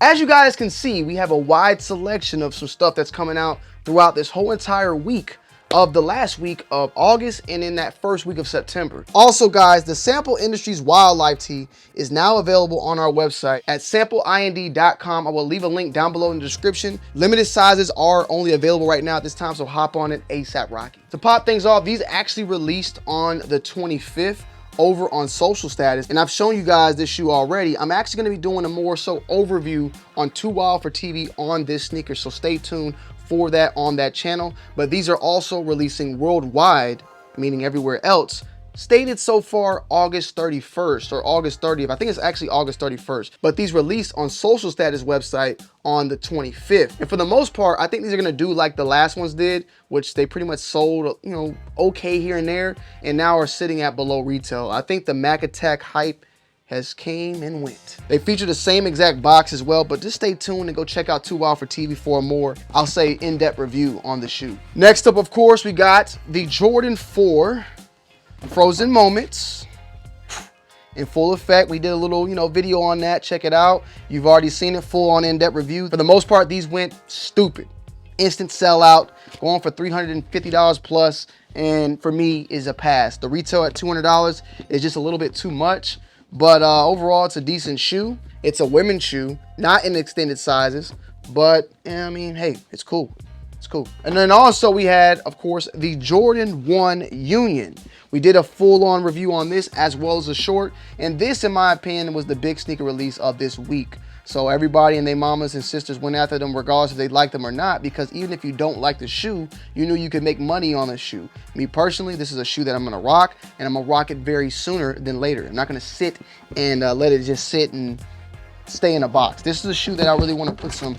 As you guys can see, we have a wide selection of some stuff that's coming out throughout this whole entire week of the last week of August and in that first week of September. Also guys, the Sample Industries Wildlife Tee is now available on our website at sampleind.com. I will leave a link down below in the description. Limited sizes are only available right now at this time, so hop on it ASAP Rocky. To pop things off, these actually released on the 25th over on Social Status, and I've shown you guys this shoe already. I'm actually going to be doing a more so overview on Too Wild for TV on this sneaker, so stay tuned for that on that channel. But these are also releasing worldwide, meaning everywhere else, stated so far August 31st or August 30th. I think it's actually August 31st, but these released on Social Status website on the 25th. And for the most part, I think these are gonna do like the last ones did, which they pretty much sold, you know, okay here and there, and now are sitting at below retail. I think the Mac Attack hype has came and went. They feature the same exact box as well, but just stay tuned and go check out Too Wild for TV for a more, I'll say, in-depth review on the shoe. Next up, of course, we got the Jordan 4 Frozen Moments in full effect. We did a little, video on that. Check it out. You've already seen it full on in-depth review. For the most part, these went stupid. Instant sellout, going for $350 plus, and for me is a pass. The retail at $200 is just a little bit too much. But overall, it's a decent shoe. It's a women's shoe, not in extended sizes, but I mean, hey, it's cool. It's cool. And then also we had, of course, the Jordan 1 Union. We did a full-on review on this as well as a short, and this, in my opinion, was the big sneaker release of this week. So everybody and their mamas and sisters went after them regardless if they liked them or not, because even if you don't like the shoe, you knew you could make money on the shoe. Me personally, this is a shoe that I'm gonna rock, and I'm gonna rock it very sooner than later. I'm not gonna sit and let it just sit and stay in a box. This is a shoe that I really wanna put some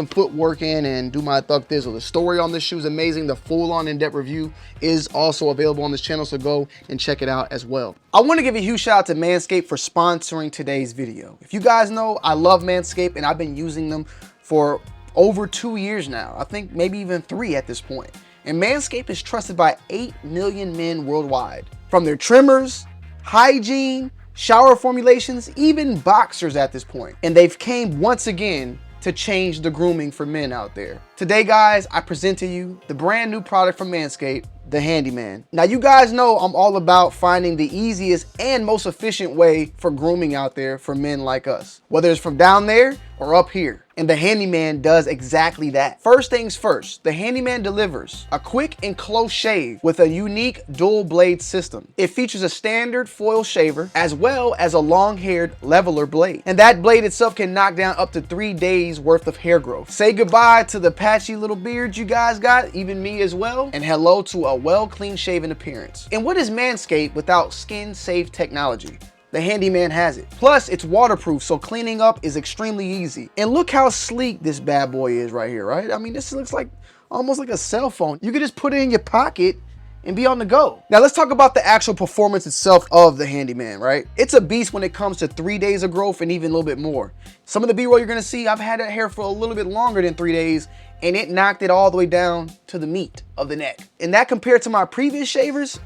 footwork in and do my thug thizzle. The story on this shoe is amazing. The full-on in-depth review is also available on this channel, so go and check it out as well. I want to give a huge shout out to Manscape for sponsoring today's video. If you guys know, I love Manscape and I've been using them for over 2 years now. I think maybe even 3 at this point. And Manscape is trusted by 8 million men worldwide. From their trimmers, hygiene, shower formulations, even boxers at this point. And they've came once again to change the grooming for men out there. Today, guys, I present to you the brand new product from Manscaped, the Handyman. Now, you guys know I'm all about finding the easiest and most efficient way for grooming out there for men like us, whether it's from down there or up here. And the Handyman does exactly that. First things first, the Handyman delivers a quick and close shave with a unique dual blade system. It features a standard foil shaver as well as a long-haired leveler blade. And that blade itself can knock down up to 3 days worth of hair growth. Say goodbye to the patchy little beards you guys got, even me as well, and hello to a well clean shaven appearance. And what is Manscaped without skin-safe technology? The Handyman has it. Plus, it's waterproof, so cleaning up is extremely easy. And look how sleek this bad boy is right here, right? I mean, this looks like almost like a cell phone. You could just put it in your pocket and be on the go. Now, let's talk about the actual performance itself of the Handyman, right? It's a beast when it comes to 3 days of growth and even a little bit more. Some of the B-roll you're gonna see, I've had that hair for a little bit longer than 3 days, and it knocked it all the way down to the meat of the neck. And that compared to my previous shavers,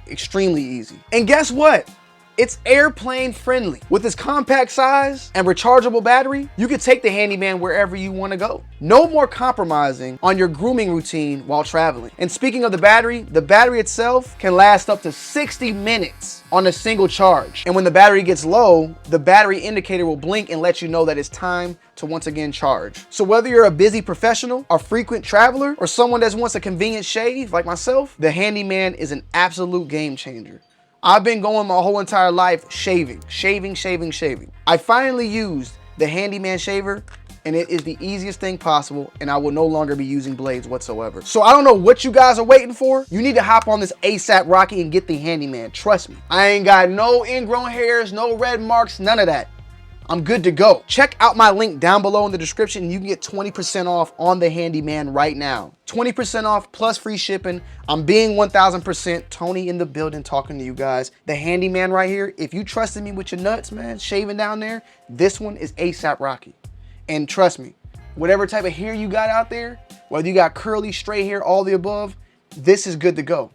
extremely easy. And guess what? It's airplane friendly. With its compact size and rechargeable battery, you can take the Handyman wherever you want to go. No more compromising on your grooming routine while traveling. And speaking of the battery itself can last up to 60 minutes on a single charge. And when the battery gets low, the battery indicator will blink and let you know that it's time to once again charge. So whether you're a busy professional, a frequent traveler, or someone that wants a convenient shave like myself, the Handyman is an absolute game changer. I've been going my whole entire life shaving. I finally used the Handyman shaver, and it is the easiest thing possible, and I will no longer be using blades whatsoever. So I don't know what you guys are waiting for. You need to hop on this ASAP Rocky and get the Handyman. Trust me. I ain't got no ingrown hairs, no red marks, none of that. I'm good to go. Check out my link down below in the description and you can get 20% off on the Handyman right now. 20% off plus free shipping. I'm being 1000% Tony in the building talking to you guys. The Handyman right here, if you trusted me with your nuts, man, shaving down there, this one is ASAP Rocky. And trust me, whatever type of hair you got out there, whether you got curly, straight hair, all the above, this is good to go.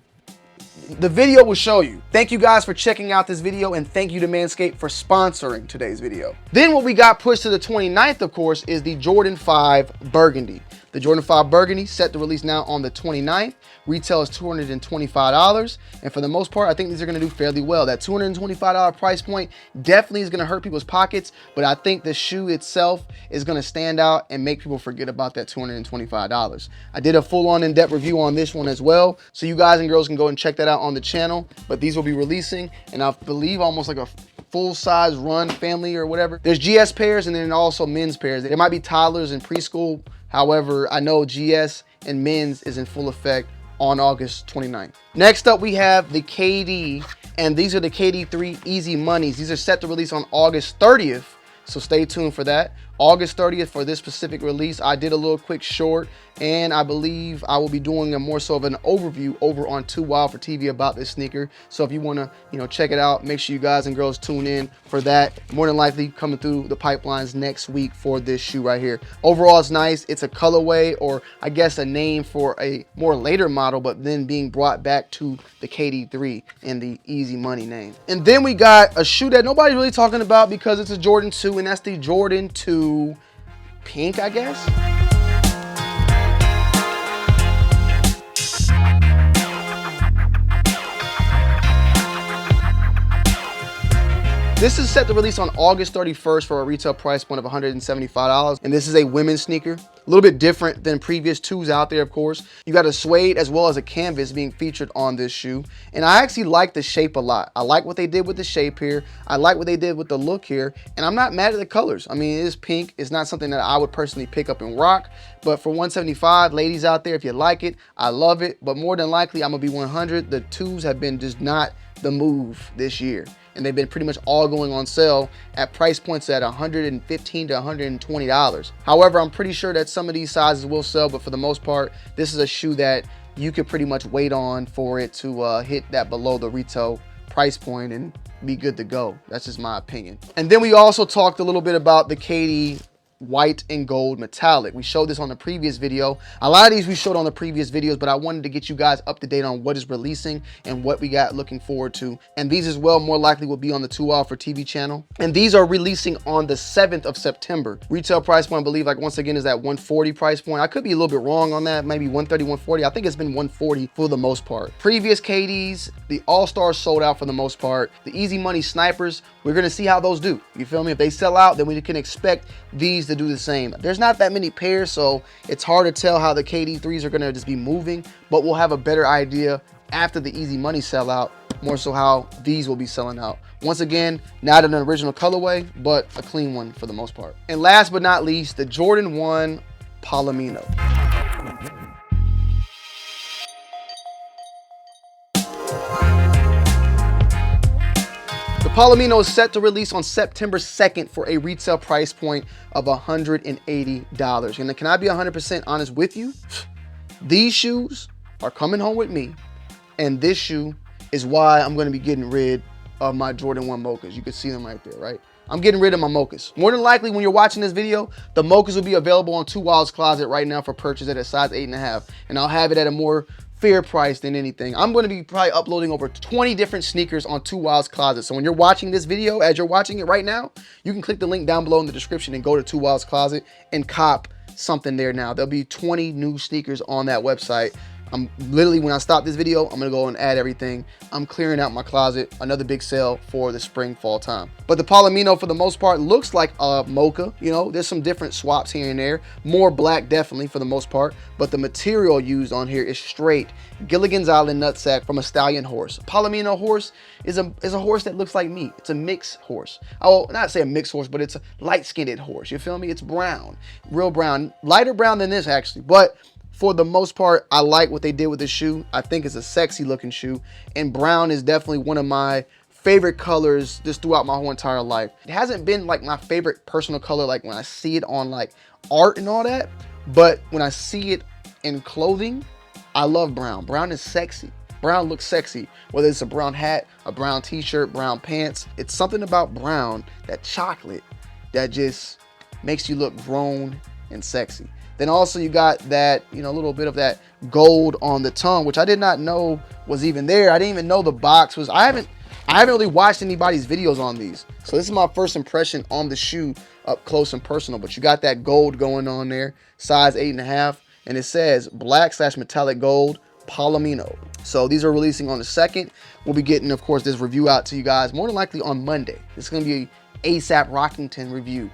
the video will show you. Thank you guys for checking out this video, and thank you to Manscaped for sponsoring today's video. Then what we got pushed to the 29th, of course, is the Jordan 5 Burgundy. The Jordan 5 Burgundy set to release now on the 29th. Retail is $225, and for the most part, I think these are going to do fairly well. That $225 price point definitely is going to hurt people's pockets, but I think the shoe itself is going to stand out and make people forget about that $225. I did a full-on in-depth review on this one as well, so you guys and girls can go and check that out on the channel, but these will be releasing, and I believe almost like a full-size run family or whatever. There's GS pairs and then also men's pairs. There might be toddlers and preschool. However, I know GS and men's is in full effect on August 29th. Next up, we have the KD, and these are the KD3 Easy Monies. These are set to release on August 30th, so stay tuned for that. August 30th for this specific release. I did a little quick short, and I believe I will be doing a more so of an overview over on Tonyd2wild for TV about this sneaker. So if you want to, check it out, make sure you guys and girls tune in for that. More than likely coming through the pipelines next week for this shoe right here. Overall, it's nice. It's a colorway, or I guess a name for a more later model, but then being brought back to the KD3 in the Easy Money name. And then we got a shoe that nobody's really talking about because it's a Jordan 2, and that's the Jordan 2 Pink, I guess. This is set to release on August 31st for a retail price point of $175, and this is a women's sneaker. A little bit different than previous twos out there, of course. You got a suede as well as a canvas being featured on this shoe, and I actually like the shape a lot. I like what they did with the shape here. I like what they did with the look here, and I'm not mad at the colors. I mean, it is pink. It's not something that I would personally pick up and rock, but for $175, ladies out there, if you like it, I love it, but more than likely, I'm gonna be 100. The twos have been just not the move this year, and they've been pretty much all going on sale at price points at $115 to $120. However, I'm pretty sure that some of these sizes will sell, but for the most part, this is a shoe that you could pretty much wait on for it to hit that below the retail price point and be good to go. That's just my opinion. And then we also talked a little bit about the KD white and gold metallic. We showed this on the previous video. A lot of these we showed on the previous videos, but I wanted to get you guys up to date on what is releasing and what we got looking forward to. And these as well more likely will be on the Tonyd2wild for TV channel. And these are releasing on the 7th of September. Retail price point, I believe, like once again, is that 140 price point. I could be a little bit wrong on that, maybe 130, 140. I think it's been 140 for the most part. Previous KDs, the All-Stars sold out for the most part. The Easy Money Snipers, we're gonna see how those do. You feel me? If they sell out, then we can expect these to do the same. There's not that many pairs, so it's hard to tell how the KD3s are gonna just be moving, but we'll have a better idea after the Easy Money sell out, more so how these will be selling out. Once again, not an original colorway, but a clean one for the most part. And last but not least, the Jordan 1 Palomino. Palomino is set to release on September 2nd for a retail price point of $180. And can I be 100% honest with you? These shoes are coming home with me, and this shoe is why I'm going to be getting rid of my Jordan 1 mochas. You can see them right there, right? I'm getting rid of my mochas. More than likely, when you're watching this video, the mochas will be available on Tonyd2wild's closet right now for purchase at a size 8.5, and I'll have it at a more fair price than anything. I'm going to be probably uploading over 20 different sneakers on Tonyd2wild's closet. So when you're watching this video, as you're watching it right now, you can click the link down below in the description and go to Tonyd2wild's closet and cop something there now. There'll be 20 new sneakers on that website. I'm literally, when I stop this video, I'm gonna go and add everything. I'm clearing out my closet. Another big sale for the spring fall time. But the Palomino, for the most part, looks like a mocha. You know, there's some different swaps here and there. More black, definitely, for the most part. But the material used on here is straight Gilligan's Island nutsack from a stallion horse. Palomino horse is a horse that looks like me. It's a mixed horse. I will not say a mixed horse, but it's a light-skinned horse. You feel me? It's brown, real brown, lighter brown than this actually, but for the most part, I like what they did with the shoe. I think it's a sexy looking shoe, and brown is definitely one of my favorite colors just throughout my whole entire life. It hasn't been like my favorite personal color like when I see it on like art and all that, but when I see it in clothing, I love brown. Brown is sexy. Brown looks sexy, whether it's a brown hat, a brown t-shirt, brown pants. It's something about brown, that chocolate, that just makes you look grown and sexy. Then also you got that, you know, a little bit of that gold on the tongue, which I did not know was even there. I didn't even know the box was, I haven't really watched anybody's videos on these. So this is my first impression on the shoe up close and personal, but you got that gold going on there, size 8.5, and it says black/metallic gold Palomino. So these are releasing on the 2nd. We'll be getting, of course, this review out to you guys more than likely on Monday. This is going to be an ASAP Rockington review.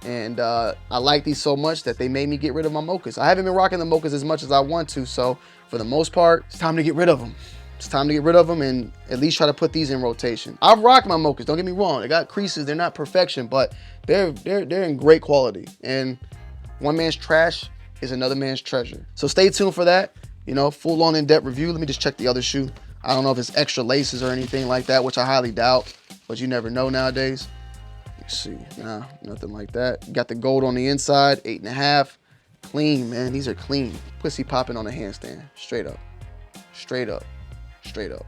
And I like these so much that they made me get rid of my mochas. I haven't been rocking the mochas as much as I want to, so for the most part, it's time to get rid of them. It's time to get rid of them and at least try to put these in rotation. I've rocked my mochas, don't get me wrong. They got creases, they're not perfection, but they're in great quality. And one man's trash is another man's treasure. So stay tuned for that. You know, full on in-depth review. Let me just check the other shoe. I don't know if it's extra laces or anything like that, which I highly doubt, but you never know nowadays. Let's see, nah, nothing like that. You got the gold on the inside, 8.5. Clean, man, these are clean. Pussy popping on a handstand, straight up, straight up, straight up.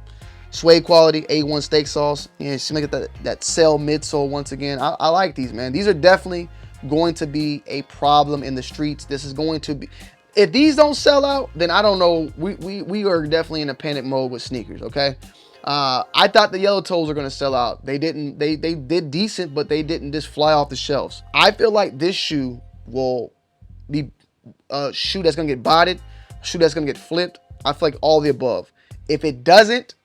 Suede quality, A1 steak sauce. Yeah, see, look at that cell midsole once again. I like these, man. These are definitely going to be a problem in the streets. This is going to be, if these don't sell out, then I don't know. We are definitely in a panic mode with sneakers, okay? I thought the yellow toes were going to sell out. They didn't. They did decent, but they didn't just fly off the shelves. I feel like this shoe will be a shoe that's going to get botted, a shoe that's going to get flipped. I feel like all the above. If it doesn't,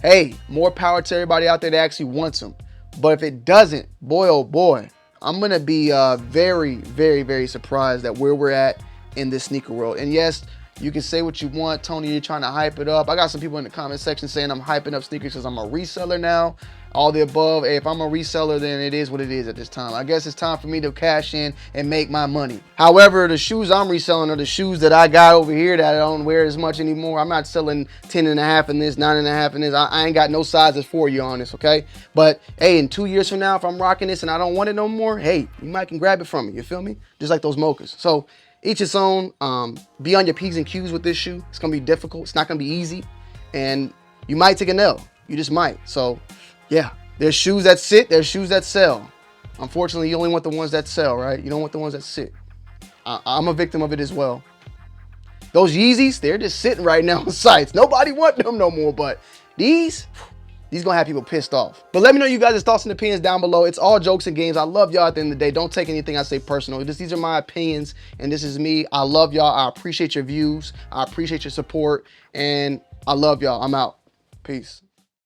hey, more power to everybody out there that actually wants them. But if it doesn't, boy, oh boy, I'm going to be very, very, very surprised at where we're at in this sneaker world. And yes, you can say what you want, Tony, you're trying to hype it up. I got some people in the comment section saying I'm hyping up sneakers because I'm a reseller now. All the above. Hey, if I'm a reseller, then it is what it is at this time. I guess it's time for me to cash in and make my money. However, the shoes I'm reselling are the shoes that I got over here that I don't wear as much anymore. I'm not selling 10.5 in this, 9.5 in this. I ain't got no sizes for you on this, okay? But hey, in 2 years from now, if I'm rocking this and I don't want it no more, hey, you might can grab it from me. You feel me? Just like those mochas. So each its own. Be on your P's and Q's with this shoe. It's gonna be difficult. It's not gonna be easy, and you might take an L. You just might. So yeah, there's shoes that sit, there's shoes that sell. Unfortunately, you only want the ones that sell, right? You don't want the ones that sit. I'm a victim of it as well. Those Yeezys, they're just sitting right now on sites. Nobody want them no more, but these gonna have people pissed off. But let me know you guys' thoughts and opinions down below. It's all jokes and games. I love y'all at the end of the day. Don't take anything I say personal. These are my opinions, and this is me. I love y'all. I appreciate your views. I appreciate your support, and I love y'all. I'm out. Peace.